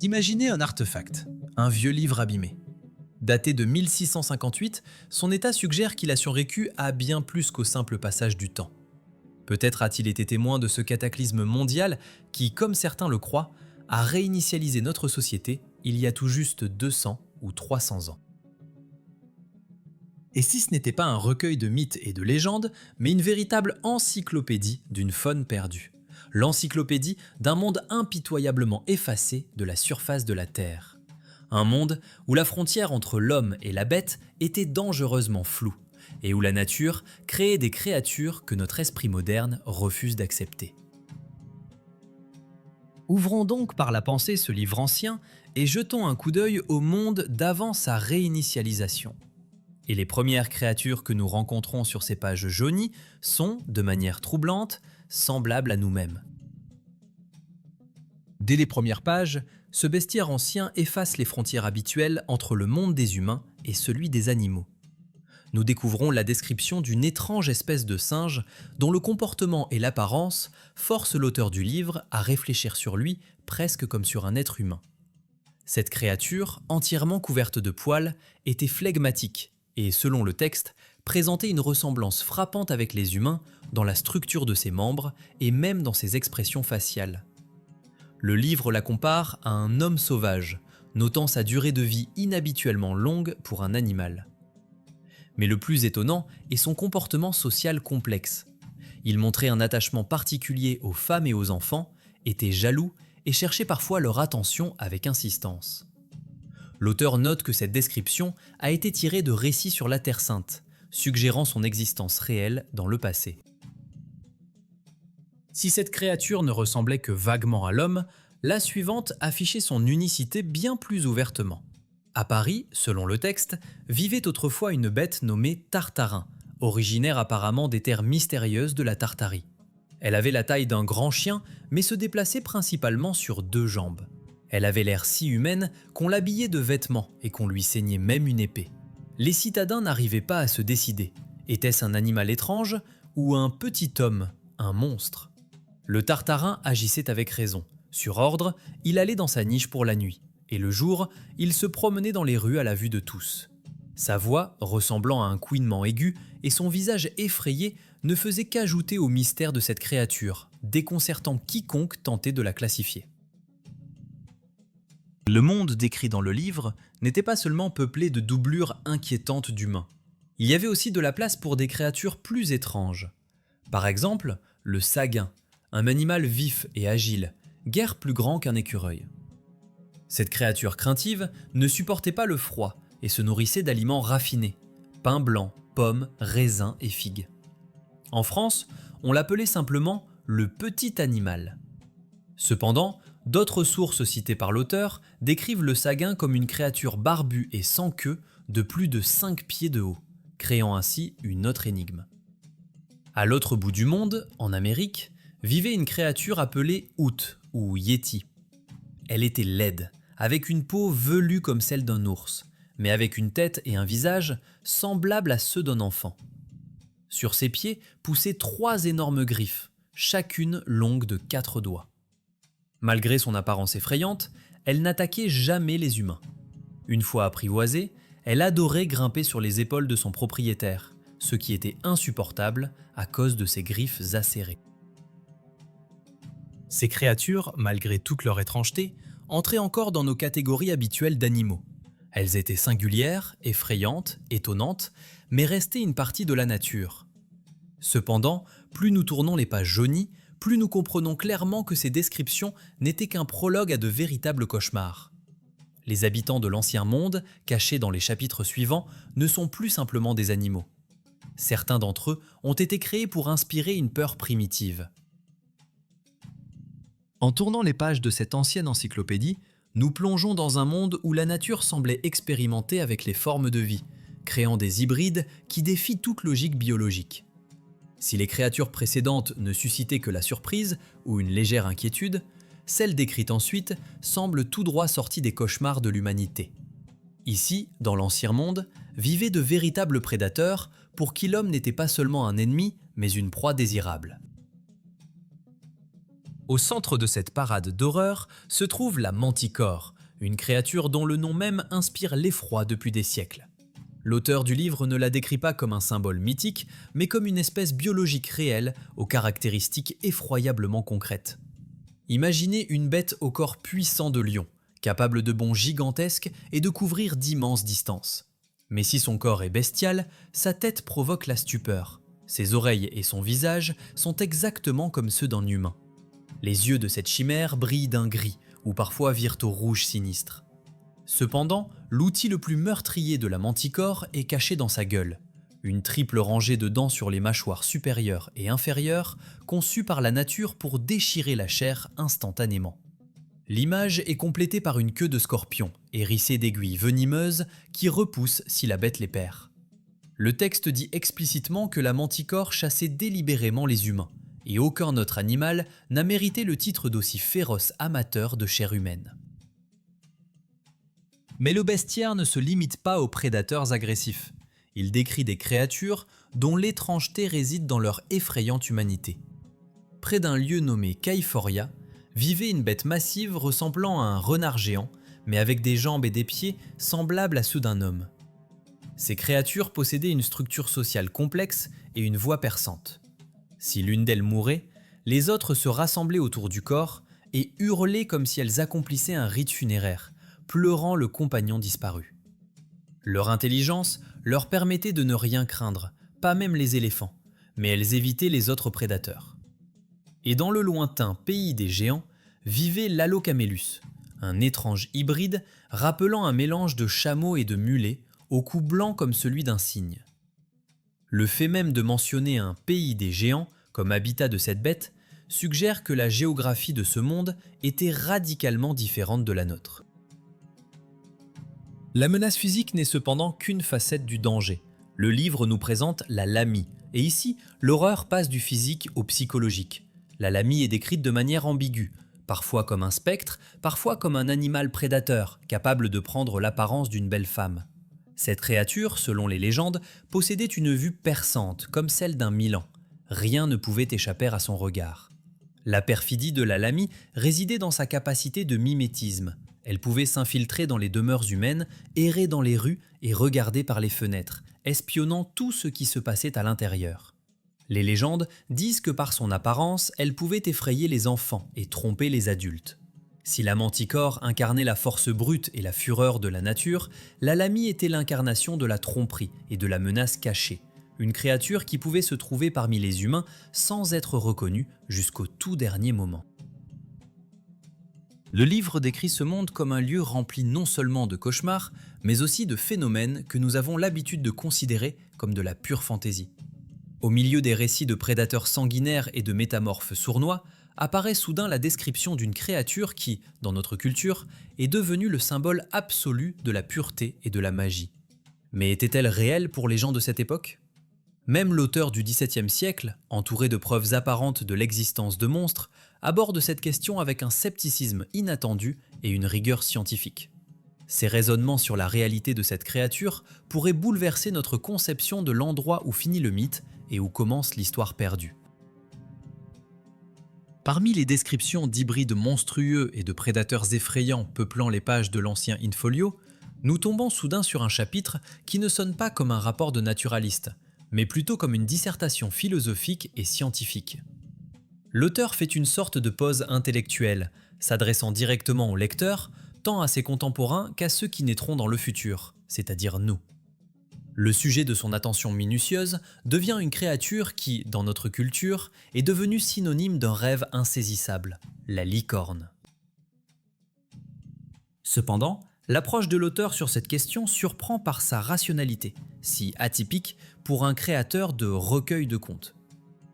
Imaginez un artefact, un vieux livre abîmé. Daté de 1658, son état suggère qu'il a survécu à bien plus qu'au simple passage du temps. Peut-être a-t-il été témoin de ce cataclysme mondial qui, comme certains le croient, a réinitialisé notre société il y a tout juste 200 ou 300 ans. Et si ce n'était pas un recueil de mythes et de légendes, mais une véritable encyclopédie d'une faune perdue. L'encyclopédie d'un monde impitoyablement effacé de la surface de la Terre. Un monde où la frontière entre l'homme et la bête était dangereusement floue, et où la nature créait des créatures que notre esprit moderne refuse d'accepter. Ouvrons donc par la pensée ce livre ancien et jetons un coup d'œil au monde d'avant sa réinitialisation. Et les premières créatures que nous rencontrons sur ces pages jaunies sont, de manière troublante, semblables à nous-mêmes. Dès les premières pages, ce bestiaire ancien efface les frontières habituelles entre le monde des humains et celui des animaux. Nous découvrons la description d'une étrange espèce de singe dont le comportement et l'apparence forcent l'auteur du livre à réfléchir sur lui presque comme sur un être humain. Cette créature, entièrement couverte de poils, était flegmatique et, selon le texte, présentait une ressemblance frappante avec les humains dans la structure de ses membres et même dans ses expressions faciales. Le livre la compare à un homme sauvage, notant sa durée de vie inhabituellement longue pour un animal. Mais le plus étonnant est son comportement social complexe. Il montrait un attachement particulier aux femmes et aux enfants, était jaloux et cherchait parfois leur attention avec insistance. L'auteur note que cette description a été tirée de récits sur la Terre Sainte, suggérant son existence réelle dans le passé. Si cette créature ne ressemblait que vaguement à l'homme, la suivante affichait son unicité bien plus ouvertement. À Paris, selon le texte, vivait autrefois une bête nommée Tartarin, originaire apparemment des terres mystérieuses de la Tartarie. Elle avait la taille d'un grand chien, mais se déplaçait principalement sur deux jambes. Elle avait l'air si humaine qu'on l'habillait de vêtements et qu'on lui ceignait même une épée. Les citadins n'arrivaient pas à se décider. Était-ce un animal étrange ou un petit homme, un monstre ? Le Tartarin agissait avec raison. Sur ordre, il allait dans sa niche pour la nuit. Et le jour, il se promenait dans les rues à la vue de tous. Sa voix, ressemblant à un couinement aigu, et son visage effrayé ne faisaient qu'ajouter au mystère de cette créature, déconcertant quiconque tentait de la classifier. Le monde décrit dans le livre n'était pas seulement peuplé de doublures inquiétantes d'humains. Il y avait aussi de la place pour des créatures plus étranges. Par exemple, le saguin, un animal vif et agile, guère plus grand qu'un écureuil. Cette créature craintive ne supportait pas le froid et se nourrissait d'aliments raffinés, pain blanc, pommes, raisins et figues. En France, on l'appelait simplement le petit animal. Cependant, d'autres sources citées par l'auteur décrivent le saguin comme une créature barbue et sans queue de plus de 5 pieds de haut, créant ainsi une autre énigme. À l'autre bout du monde, en Amérique, vivait une créature appelée Hoot ou Yéti. Elle était laide, avec une peau velue comme celle d'un ours, mais avec une tête et un visage semblables à ceux d'un enfant. Sur ses pieds poussaient 3 énormes griffes, chacune longue de 4 doigts. Malgré son apparence effrayante, elle n'attaquait jamais les humains. Une fois apprivoisée, elle adorait grimper sur les épaules de son propriétaire, ce qui était insupportable à cause de ses griffes acérées. Ces créatures, malgré toute leur étrangeté, entraient encore dans nos catégories habituelles d'animaux. Elles étaient singulières, effrayantes, étonnantes, mais restaient une partie de la nature. Cependant, plus nous tournons les pages jaunies, plus nous comprenons clairement que ces descriptions n'étaient qu'un prologue à de véritables cauchemars. Les habitants de l'ancien monde, cachés dans les chapitres suivants, ne sont plus simplement des animaux. Certains d'entre eux ont été créés pour inspirer une peur primitive. En tournant les pages de cette ancienne encyclopédie, nous plongeons dans un monde où la nature semblait expérimenter avec les formes de vie, créant des hybrides qui défient toute logique biologique. Si les créatures précédentes ne suscitaient que la surprise ou une légère inquiétude, celles décrites ensuite semblent tout droit sorties des cauchemars de l'humanité. Ici, dans l'ancien monde, vivaient de véritables prédateurs pour qui l'homme n'était pas seulement un ennemi, mais une proie désirable. Au centre de cette parade d'horreur se trouve la Manticore, une créature dont le nom même inspire l'effroi depuis des siècles. L'auteur du livre ne la décrit pas comme un symbole mythique, mais comme une espèce biologique réelle aux caractéristiques effroyablement concrètes. Imaginez une bête au corps puissant de lion, capable de bonds gigantesques et de couvrir d'immenses distances. Mais si son corps est bestial, sa tête provoque la stupeur. Ses oreilles et son visage sont exactement comme ceux d'un humain. Les yeux de cette chimère brillent d'un gris, ou parfois virent au rouge sinistre. Cependant, l'outil le plus meurtrier de la Manticore est caché dans sa gueule. Une triple rangée de dents sur les mâchoires supérieures et inférieures, conçue par la nature pour déchirer la chair instantanément. L'image est complétée par une queue de scorpion, hérissée d'aiguilles venimeuses, qui repoussent si la bête les perd. Le texte dit explicitement que la Manticore chassait délibérément les humains, et aucun autre animal n'a mérité le titre d'aussi féroce amateur de chair humaine. Mais le bestiaire ne se limite pas aux prédateurs agressifs. Il décrit des créatures dont l'étrangeté réside dans leur effrayante humanité. Près d'un lieu nommé Kaïforia, vivait une bête massive ressemblant à un renard géant, mais avec des jambes et des pieds semblables à ceux d'un homme. Ces créatures possédaient une structure sociale complexe et une voix perçante. Si l'une d'elles mourait, les autres se rassemblaient autour du corps et hurlaient comme si elles accomplissaient un rite funéraire, pleurant le compagnon disparu. Leur intelligence leur permettait de ne rien craindre, pas même les éléphants, mais elles évitaient les autres prédateurs. Et dans le lointain pays des géants, vivait l'Allocamélus, un étrange hybride rappelant un mélange de chameau et de mulet, au cou blanc comme celui d'un cygne. Le fait même de mentionner un pays des géants comme habitat de cette bête suggère que la géographie de ce monde était radicalement différente de la nôtre. La menace physique n'est cependant qu'une facette du danger. Le livre nous présente la lamie, et ici, l'horreur passe du physique au psychologique. La lamie est décrite de manière ambiguë, parfois comme un spectre, parfois comme un animal prédateur, capable de prendre l'apparence d'une belle femme. Cette créature, selon les légendes, possédait une vue perçante, comme celle d'un Milan. Rien ne pouvait échapper à son regard. La perfidie de la lamie résidait dans sa capacité de mimétisme. Elle pouvait s'infiltrer dans les demeures humaines, errer dans les rues et regarder par les fenêtres, espionnant tout ce qui se passait à l'intérieur. Les légendes disent que par son apparence, elle pouvait effrayer les enfants et tromper les adultes. Si la Manticore incarnait la force brute et la fureur de la nature, la lamie était l'incarnation de la tromperie et de la menace cachée, une créature qui pouvait se trouver parmi les humains sans être reconnue jusqu'au tout dernier moment. Le livre décrit ce monde comme un lieu rempli non seulement de cauchemars, mais aussi de phénomènes que nous avons l'habitude de considérer comme de la pure fantaisie. Au milieu des récits de prédateurs sanguinaires et de métamorphes sournois, apparaît soudain la description d'une créature qui, dans notre culture, est devenue le symbole absolu de la pureté et de la magie. Mais était-elle réelle pour les gens de cette époque ? Même l'auteur du XVIIe siècle, entouré de preuves apparentes de l'existence de monstres, aborde cette question avec un scepticisme inattendu et une rigueur scientifique. Ces raisonnements sur la réalité de cette créature pourraient bouleverser notre conception de l'endroit où finit le mythe et où commence l'histoire perdue. Parmi les descriptions d'hybrides monstrueux et de prédateurs effrayants peuplant les pages de l'ancien In-Folio, nous tombons soudain sur un chapitre qui ne sonne pas comme un rapport de naturaliste, mais plutôt comme une dissertation philosophique et scientifique. L'auteur fait une sorte de pause intellectuelle, s'adressant directement au lecteur, tant à ses contemporains qu'à ceux qui naîtront dans le futur, c'est-à-dire nous. Le sujet de son attention minutieuse devient une créature qui, dans notre culture, est devenue synonyme d'un rêve insaisissable, la licorne. Cependant, l'approche de l'auteur sur cette question surprend par sa rationalité, si atypique pour un créateur de recueil de contes.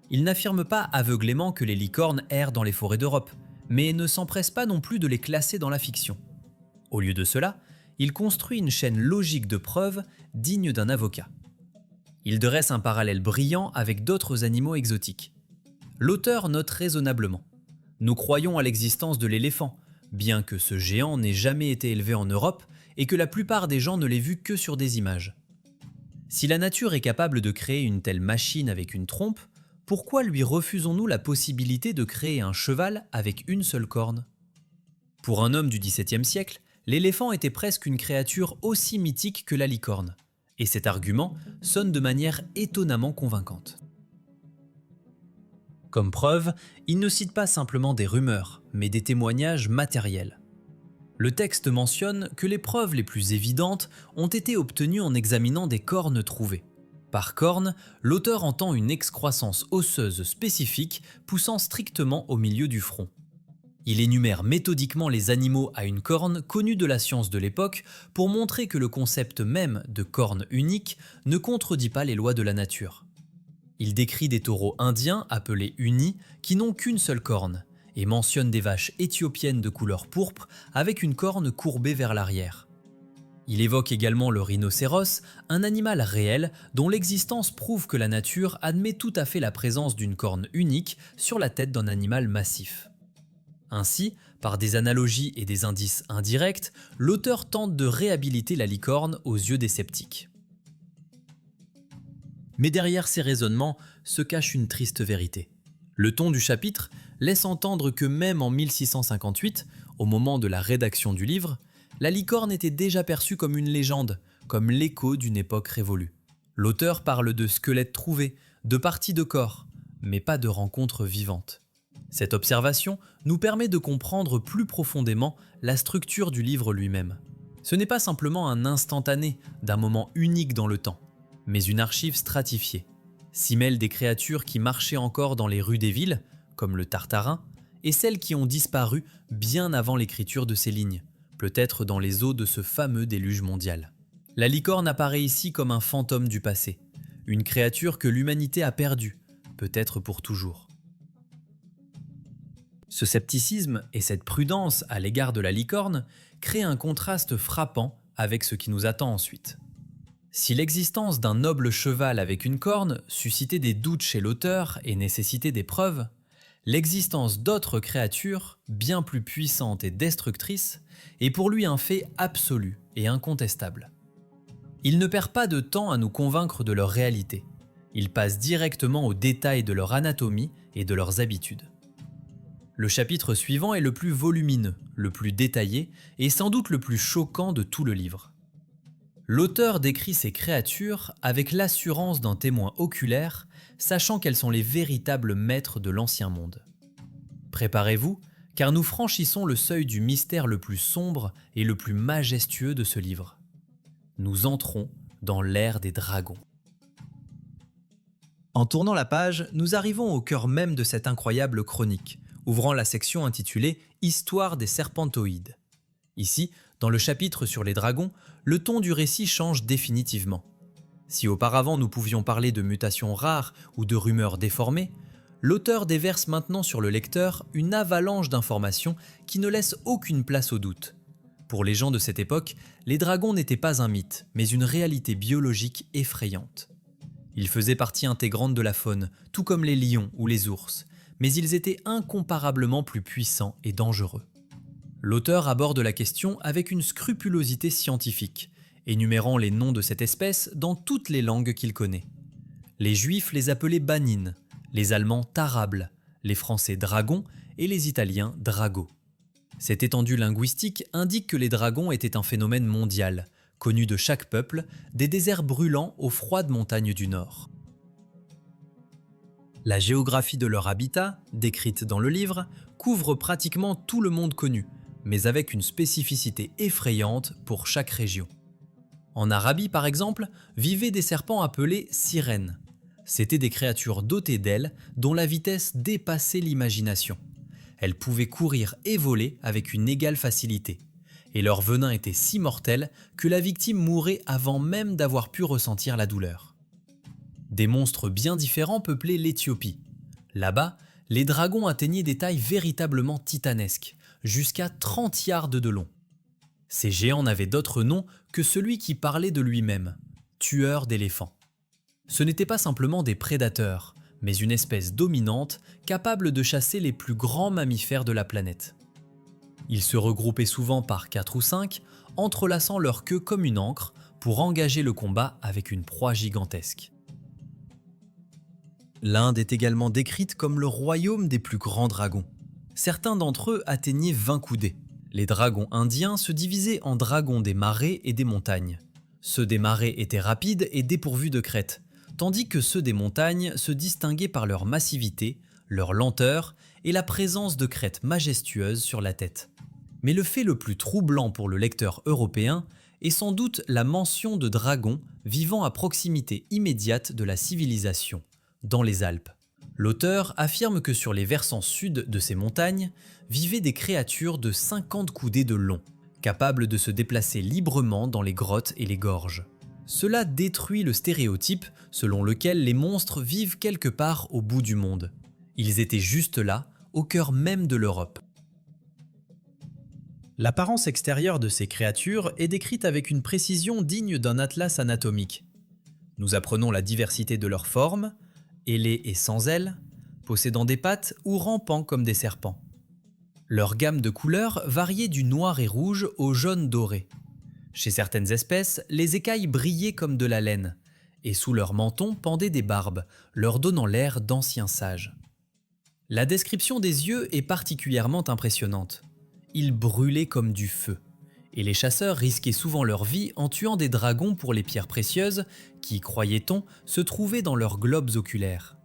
Il n'affirme pas aveuglément que les licornes errent dans les forêts d'Europe, mais ne s'empresse pas non plus de les classer dans la fiction. Au lieu de cela, il construit une chaîne logique de preuves digne d'un avocat. Il dresse un parallèle brillant avec d'autres animaux exotiques. L'auteur note raisonnablement: nous croyons à l'existence de l'éléphant, bien que ce géant n'ait jamais été élevé en Europe et que la plupart des gens ne l'aient vu que sur des images. Si la nature est capable de créer une telle machine avec une trompe, pourquoi lui refusons-nous la possibilité de créer un cheval avec une seule corne? Pour un homme du XVIIe siècle, l'éléphant était presque une créature aussi mythique que la licorne, et cet argument sonne de manière étonnamment convaincante. Comme preuve, il ne cite pas simplement des rumeurs, mais des témoignages matériels. Le texte mentionne que les preuves les plus évidentes ont été obtenues en examinant des cornes trouvées. Par corne, l'auteur entend une excroissance osseuse spécifique poussant strictement au milieu du front. Il énumère méthodiquement les animaux à une corne connus de la science de l'époque pour montrer que le concept même de corne unique ne contredit pas les lois de la nature. Il décrit des taureaux indiens appelés unis qui n'ont qu'une seule corne et mentionne des vaches éthiopiennes de couleur pourpre avec une corne courbée vers l'arrière. Il évoque également le rhinocéros, un animal réel dont l'existence prouve que la nature admet tout à fait la présence d'une corne unique sur la tête d'un animal massif. Ainsi, par des analogies et des indices indirects, l'auteur tente de réhabiliter la licorne aux yeux des sceptiques. Mais derrière ces raisonnements se cache une triste vérité. Le ton du chapitre laisse entendre que même en 1658, au moment de la rédaction du livre, la licorne était déjà perçue comme une légende, comme l'écho d'une époque révolue. L'auteur parle de squelettes trouvés, de parties de corps, mais pas de rencontres vivantes. Cette observation nous permet de comprendre plus profondément la structure du livre lui-même. Ce n'est pas simplement un instantané d'un moment unique dans le temps, mais une archive stratifiée. S'y mêlent des créatures qui marchaient encore dans les rues des villes, comme le Tartarin, et celles qui ont disparu bien avant l'écriture de ces lignes, peut-être dans les eaux de ce fameux déluge mondial. La licorne apparaît ici comme un fantôme du passé, une créature que l'humanité a perdue, peut-être pour toujours. Ce scepticisme et cette prudence à l'égard de la licorne créent un contraste frappant avec ce qui nous attend ensuite. Si l'existence d'un noble cheval avec une corne suscitait des doutes chez l'auteur et nécessitait des preuves, l'existence d'autres créatures, bien plus puissantes et destructrices, est pour lui un fait absolu et incontestable. Il ne perd pas de temps à nous convaincre de leur réalité. Il passe directement aux détails de leur anatomie et de leurs habitudes. Le chapitre suivant est le plus volumineux, le plus détaillé et sans doute le plus choquant de tout le livre. L'auteur décrit ces créatures avec l'assurance d'un témoin oculaire, sachant qu'elles sont les véritables maîtres de l'ancien monde. Préparez-vous, car nous franchissons le seuil du mystère le plus sombre et le plus majestueux de ce livre. Nous entrons dans l'ère des dragons. En tournant la page, nous arrivons au cœur même de cette incroyable chronique, ouvrant la section intitulée « Histoire des serpentoïdes ». Ici, dans le chapitre sur les dragons, le ton du récit change définitivement. Si auparavant nous pouvions parler de mutations rares ou de rumeurs déformées, l'auteur déverse maintenant sur le lecteur une avalanche d'informations qui ne laisse aucune place au doute. Pour les gens de cette époque, les dragons n'étaient pas un mythe, mais une réalité biologique effrayante. Ils faisaient partie intégrante de la faune, tout comme les lions ou les ours, mais ils étaient incomparablement plus puissants et dangereux. L'auteur aborde la question avec une scrupulosité scientifique, énumérant les noms de cette espèce dans toutes les langues qu'il connaît. Les Juifs les appelaient banines, les Allemands tarables, les Français dragons et les Italiens drago. Cette étendue linguistique indique que les dragons étaient un phénomène mondial, connu de chaque peuple, des déserts brûlants aux froides montagnes du Nord. La géographie de leur habitat, décrite dans le livre, couvre pratiquement tout le monde connu, mais avec une spécificité effrayante pour chaque région. En Arabie, par exemple, vivaient des serpents appelés sirènes. C'étaient des créatures dotées d'ailes dont la vitesse dépassait l'imagination. Elles pouvaient courir et voler avec une égale facilité. Et leur venin était si mortel que la victime mourait avant même d'avoir pu ressentir la douleur. Des monstres bien différents peuplaient l'Éthiopie. Là-bas, les dragons atteignaient des tailles véritablement titanesques, jusqu'à 30 yards de long. Ces géants n'avaient d'autre nom que celui qui parlait de lui-même, tueur d'éléphants. Ce n'étaient pas simplement des prédateurs, mais une espèce dominante capable de chasser les plus grands mammifères de la planète. Ils se regroupaient souvent par 4 ou 5, entrelaçant leur queue comme une ancre pour engager le combat avec une proie gigantesque. L'Inde est également décrite comme le royaume des plus grands dragons. Certains d'entre eux atteignaient 20 coudées. Les dragons indiens se divisaient en dragons des marais et des montagnes. Ceux des marais étaient rapides et dépourvus de crête, tandis que ceux des montagnes se distinguaient par leur massivité, leur lenteur et la présence de crêtes majestueuses sur la tête. Mais le fait le plus troublant pour le lecteur européen est sans doute la mention de dragons vivant à proximité immédiate de la civilisation, dans les Alpes. L'auteur affirme que sur les versants sud de ces montagnes vivaient des créatures de 50 coudées de long, capables de se déplacer librement dans les grottes et les gorges. Cela détruit le stéréotype selon lequel les monstres vivent quelque part au bout du monde. Ils étaient juste là, au cœur même de l'Europe. L'apparence extérieure de ces créatures est décrite avec une précision digne d'un atlas anatomique. Nous apprenons la diversité de leurs formes, ailés et sans ailes, possédant des pattes ou rampant comme des serpents. Leur gamme de couleurs variait du noir et rouge au jaune doré. Chez certaines espèces, les écailles brillaient comme de la laine, et sous leur menton pendaient des barbes, leur donnant l'air d'anciens sages. La description des yeux est particulièrement impressionnante. Ils brûlaient comme du feu, et les chasseurs risquaient souvent leur vie en tuant des dragons pour les pierres précieuses qui, croyait-on, se trouvaient dans leurs globes oculaires.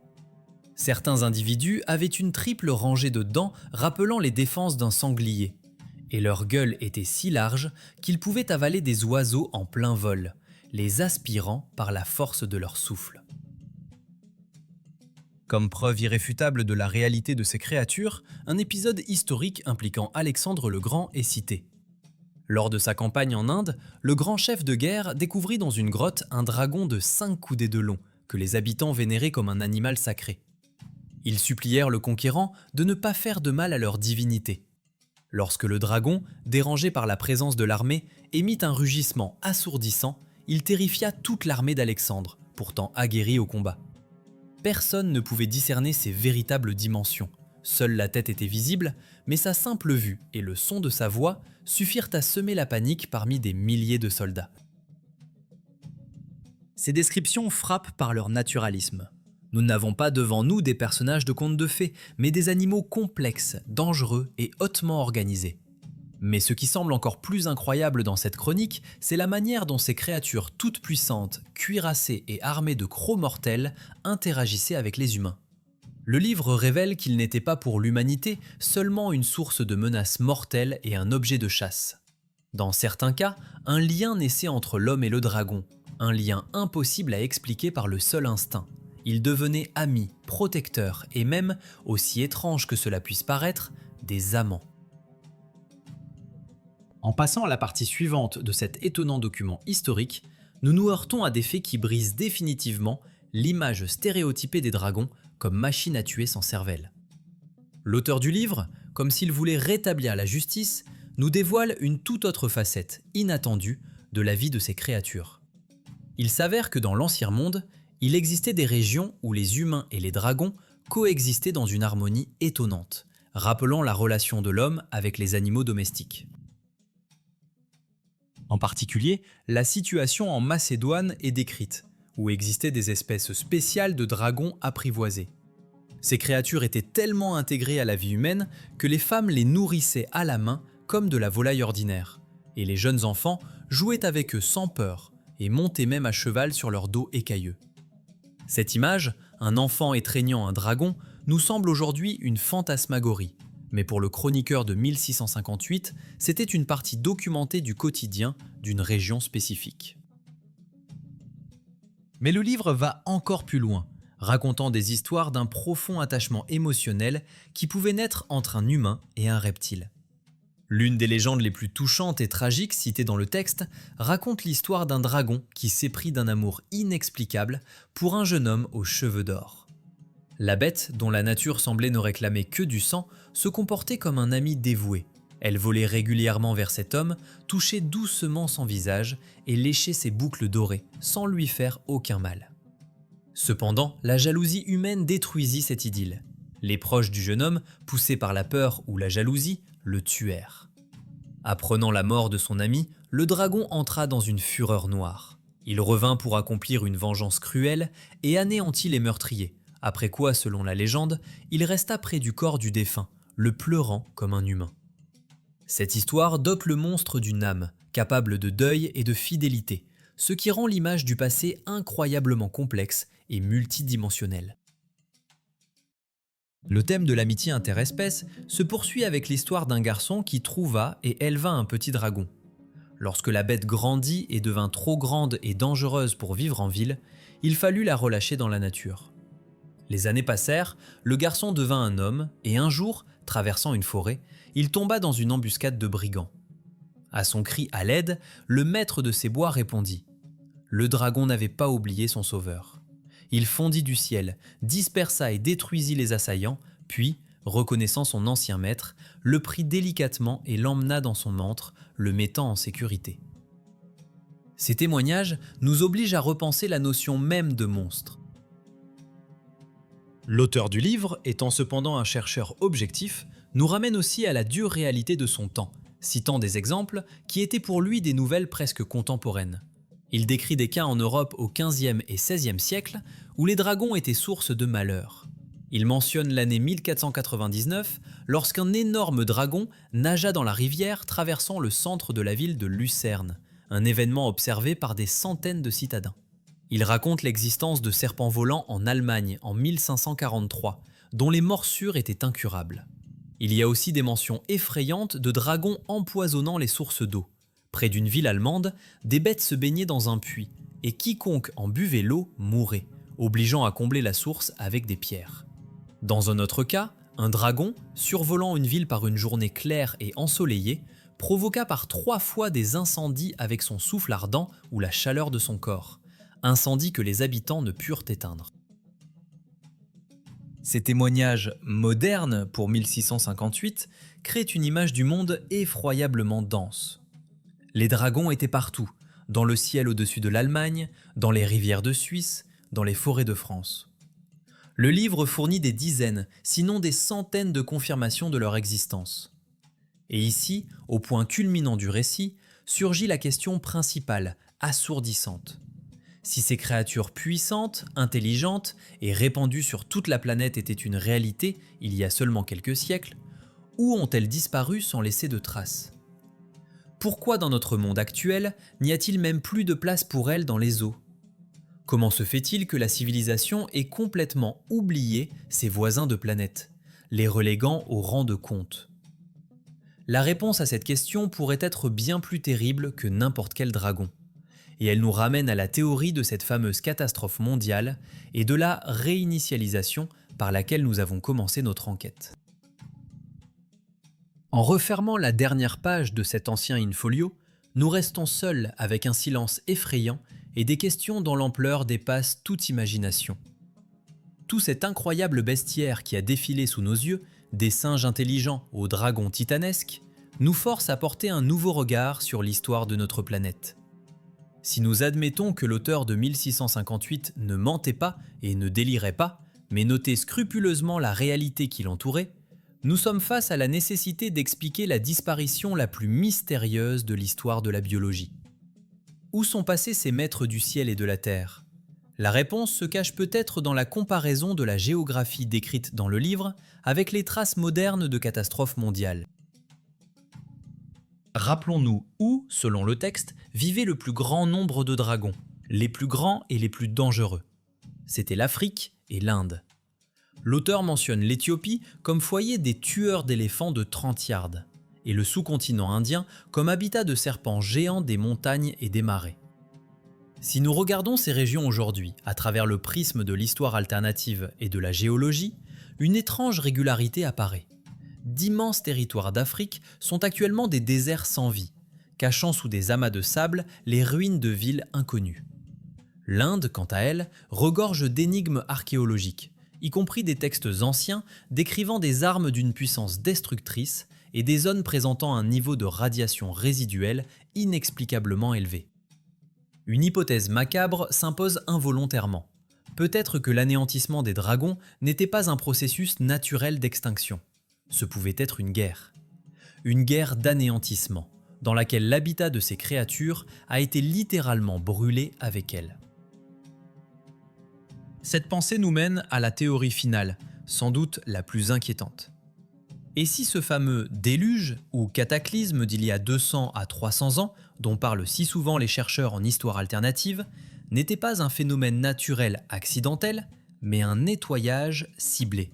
Certains individus avaient une triple rangée de dents rappelant les défenses d'un sanglier, et leur gueule était si large qu'ils pouvaient avaler des oiseaux en plein vol, les aspirant par la force de leur souffle. Comme preuve irréfutable de la réalité de ces créatures, un épisode historique impliquant Alexandre le Grand est cité. Lors de sa campagne en Inde, le grand chef de guerre découvrit dans une grotte un dragon de 5 coudées de long, que les habitants vénéraient comme un animal sacré. Ils supplièrent le conquérant de ne pas faire de mal à leur divinité. Lorsque le dragon, dérangé par la présence de l'armée, émit un rugissement assourdissant, il terrifia toute l'armée d'Alexandre, pourtant aguerrie au combat. Personne ne pouvait discerner ses véritables dimensions. Seule la tête était visible, mais sa simple vue et le son de sa voix suffirent à semer la panique parmi des milliers de soldats. Ces descriptions frappent par leur naturalisme. Nous n'avons pas devant nous des personnages de contes de fées, mais des animaux complexes, dangereux et hautement organisés. Mais ce qui semble encore plus incroyable dans cette chronique, c'est la manière dont ces créatures toutes puissantes, cuirassées et armées de crocs mortels interagissaient avec les humains. Le livre révèle qu'ils n'étaient pas pour l'humanité seulement une source de menaces mortelles et un objet de chasse. Dans certains cas, un lien naissait entre l'homme et le dragon, un lien impossible à expliquer par le seul instinct. Ils devenaient amis, protecteurs et même, aussi étrange que cela puisse paraître, des amants. En passant à la partie suivante de cet étonnant document historique, nous nous heurtons à des faits qui brisent définitivement l'image stéréotypée des dragons comme machine à tuer sans cervelle. L'auteur du livre, comme s'il voulait rétablir la justice, nous dévoile une toute autre facette, inattendue, de la vie de ces créatures. Il s'avère que dans l'Ancien Monde, il existait des régions où les humains et les dragons coexistaient dans une harmonie étonnante, rappelant la relation de l'homme avec les animaux domestiques. En particulier, la situation en Macédoine est décrite, où existaient des espèces spéciales de dragons apprivoisés. Ces créatures étaient tellement intégrées à la vie humaine que les femmes les nourrissaient à la main comme de la volaille ordinaire, et les jeunes enfants jouaient avec eux sans peur et montaient même à cheval sur leur dos écailleux. Cette image, un enfant étreignant un dragon, nous semble aujourd'hui une fantasmagorie, mais pour le chroniqueur de 1658, c'était une partie documentée du quotidien d'une région spécifique. Mais le livre va encore plus loin, racontant des histoires d'un profond attachement émotionnel qui pouvait naître entre un humain et un reptile. L'une des légendes les plus touchantes et tragiques citées dans le texte raconte l'histoire d'un dragon qui s'éprit d'un amour inexplicable pour un jeune homme aux cheveux d'or. La bête, dont la nature semblait ne réclamer que du sang, se comportait comme un ami dévoué. Elle volait régulièrement vers cet homme, touchait doucement son visage et léchait ses boucles dorées, sans lui faire aucun mal. Cependant, la jalousie humaine détruisit cette idylle. Les proches du jeune homme, poussés par la peur ou la jalousie, le tuèrent. Apprenant la mort de son ami, le dragon entra dans une fureur noire. Il revint pour accomplir une vengeance cruelle et anéantit les meurtriers, après quoi, selon la légende, il resta près du corps du défunt, le pleurant comme un humain. Cette histoire dote le monstre d'une âme, capable de deuil et de fidélité, ce qui rend l'image du passé incroyablement complexe et multidimensionnelle. Le thème de l'amitié interespèce se poursuit avec l'histoire d'un garçon qui trouva et éleva un petit dragon. Lorsque la bête grandit et devint trop grande et dangereuse pour vivre en ville, il fallut la relâcher dans la nature. Les années passèrent, le garçon devint un homme et un jour, traversant une forêt, il tomba dans une embuscade de brigands. À son cri à l'aide, le maître de ces bois répondit. Le dragon n'avait pas oublié son sauveur. Il fondit du ciel, dispersa et détruisit les assaillants, puis, reconnaissant son ancien maître, le prit délicatement et l'emmena dans son antre, le mettant en sécurité. Ces témoignages nous obligent à repenser la notion même de monstre. L'auteur du livre, étant cependant un chercheur objectif, nous ramène aussi à la dure réalité de son temps, citant des exemples qui étaient pour lui des nouvelles presque contemporaines. Il décrit des cas en Europe au XVe et XVIe siècle où les dragons étaient source de malheur. Il mentionne l'année 1499 lorsqu'un énorme dragon nagea dans la rivière traversant le centre de la ville de Lucerne, un événement observé par des centaines de citadins. Il raconte l'existence de serpents volants en Allemagne en 1543, dont les morsures étaient incurables. Il y a aussi des mentions effrayantes de dragons empoisonnant les sources d'eau. Près d'une ville allemande, des bêtes se baignaient dans un puits, et quiconque en buvait l'eau mourait, obligeant à combler la source avec des pierres. Dans un autre cas, un dragon, survolant une ville par une journée claire et ensoleillée, provoqua par 3 fois des incendies avec son souffle ardent ou la chaleur de son corps, incendies que les habitants ne purent éteindre. Ces témoignages modernes pour 1658 créent une image du monde effroyablement dense. Les dragons étaient partout, dans le ciel au-dessus de l'Allemagne, dans les rivières de Suisse, dans les forêts de France. Le livre fournit des dizaines, sinon des centaines de confirmations de leur existence. Et ici, au point culminant du récit, surgit la question principale, assourdissante. Si ces créatures puissantes, intelligentes et répandues sur toute la planète étaient une réalité il y a seulement quelques siècles, où ont-elles disparu sans laisser de traces ? Pourquoi dans notre monde actuel n'y a-t-il même plus de place pour elles dans les eaux ? Comment se fait-il que la civilisation ait complètement oublié ses voisins de planète, les reléguant au rang de contes ? La réponse à cette question pourrait être bien plus terrible que n'importe quel dragon. Et elle nous ramène à la théorie de cette fameuse catastrophe mondiale et de la réinitialisation par laquelle nous avons commencé notre enquête. En refermant la dernière page de cet ancien in-folio, nous restons seuls avec un silence effrayant et des questions dont l'ampleur dépasse toute imagination. Tout cet incroyable bestiaire qui a défilé sous nos yeux, des singes intelligents aux dragons titanesques, nous force à porter un nouveau regard sur l'histoire de notre planète. Si nous admettons que l'auteur de 1658 ne mentait pas et ne délirait pas, mais notait scrupuleusement la réalité qui l'entourait, nous sommes face à la nécessité d'expliquer la disparition la plus mystérieuse de l'histoire de la biologie. Où sont passés ces maîtres du ciel et de la terre ? La réponse se cache peut-être dans la comparaison de la géographie décrite dans le livre avec les traces modernes de catastrophes mondiales. Rappelons-nous où, selon le texte, vivait le plus grand nombre de dragons, les plus grands et les plus dangereux. C'était l'Afrique et l'Inde. L'auteur mentionne l'Éthiopie comme foyer des tueurs d'éléphants de 30 yards et le sous-continent indien comme habitat de serpents géants des montagnes et des marais. Si nous regardons ces régions aujourd'hui à travers le prisme de l'histoire alternative et de la géologie, une étrange régularité apparaît. D'immenses territoires d'Afrique sont actuellement des déserts sans vie, cachant sous des amas de sable les ruines de villes inconnues. L'Inde, quant à elle, regorge d'énigmes archéologiques, y compris des textes anciens décrivant des armes d'une puissance destructrice et des zones présentant un niveau de radiation résiduelle inexplicablement élevé. Une hypothèse macabre s'impose involontairement. Peut-être que l'anéantissement des dragons n'était pas un processus naturel d'extinction. Ce pouvait être une guerre. Une guerre d'anéantissement, dans laquelle l'habitat de ces créatures a été littéralement brûlé avec elles. Cette pensée nous mène à la théorie finale, sans doute la plus inquiétante. Et si ce fameux déluge ou cataclysme d'il y a 200 à 300 ans, dont parlent si souvent les chercheurs en histoire alternative, n'était pas un phénomène naturel accidentel, mais un nettoyage ciblé?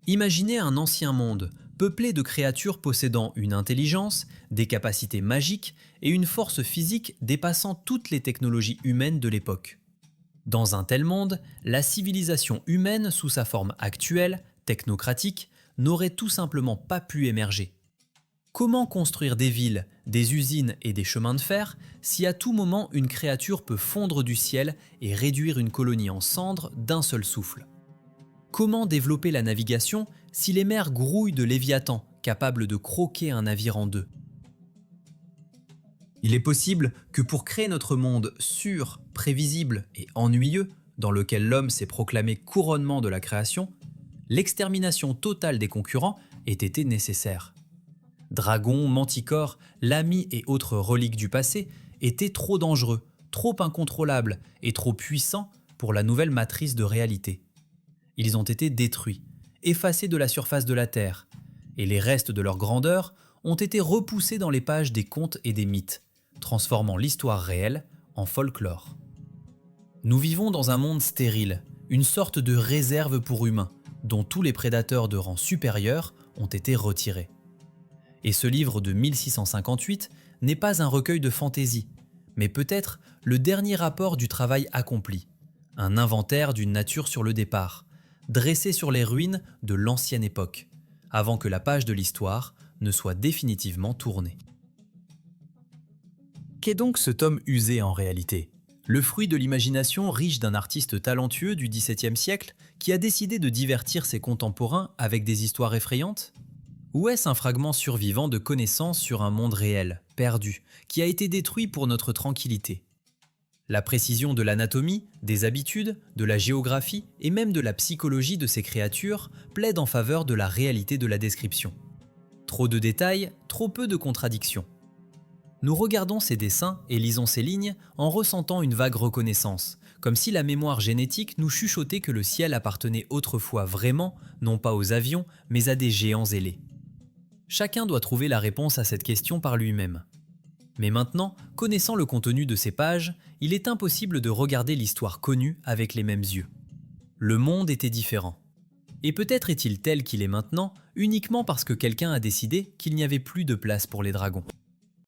Imaginez un ancien monde, peuplé de créatures possédant une intelligence, des capacités magiques et une force physique dépassant toutes les technologies humaines de l'époque. Dans un tel monde, la civilisation humaine sous sa forme actuelle, technocratique, n'aurait tout simplement pas pu émerger. Comment construire des villes, des usines et des chemins de fer si à tout moment une créature peut fondre du ciel et réduire une colonie en cendres d'un seul souffle? Comment développer la navigation si les mers grouillent de Léviathan, capables de croquer un navire en deux? Il est possible que pour créer notre monde sûr, prévisible et ennuyeux, dans lequel l'homme s'est proclamé couronnement de la création, l'extermination totale des concurrents ait été nécessaire. Dragons, manticores, lamis et autres reliques du passé étaient trop dangereux, trop incontrôlables et trop puissants pour la nouvelle matrice de réalité. Ils ont été détruits, effacés de la surface de la Terre, et les restes de leur grandeur ont été repoussés dans les pages des contes et des mythes, transformant l'histoire réelle en folklore. Nous vivons dans un monde stérile, une sorte de réserve pour humains, dont tous les prédateurs de rang supérieur ont été retirés. Et ce livre de 1658 n'est pas un recueil de fantaisie, mais peut-être le dernier rapport du travail accompli, un inventaire d'une nature sur le départ, dressé sur les ruines de l'ancienne époque, avant que la page de l'histoire ne soit définitivement tournée. Qu'est donc ce tome usé en réalité? Le fruit de l'imagination riche d'un artiste talentueux du XVIIe siècle qui a décidé de divertir ses contemporains avec des histoires effrayantes? Ou est-ce un fragment survivant de connaissances sur un monde réel, perdu, qui a été détruit pour notre tranquillité? La précision de l'anatomie, des habitudes, de la géographie et même de la psychologie de ces créatures plaide en faveur de la réalité de la description. Trop de détails, trop peu de contradictions. Nous regardons ces dessins et lisons ces lignes en ressentant une vague reconnaissance, comme si la mémoire génétique nous chuchotait que le ciel appartenait autrefois vraiment, non pas aux avions, mais à des géants ailés. Chacun doit trouver la réponse à cette question par lui-même. Mais maintenant, connaissant le contenu de ces pages, il est impossible de regarder l'histoire connue avec les mêmes yeux. Le monde était différent. Et peut-être est-il tel qu'il est maintenant, uniquement parce que quelqu'un a décidé qu'il n'y avait plus de place pour les dragons.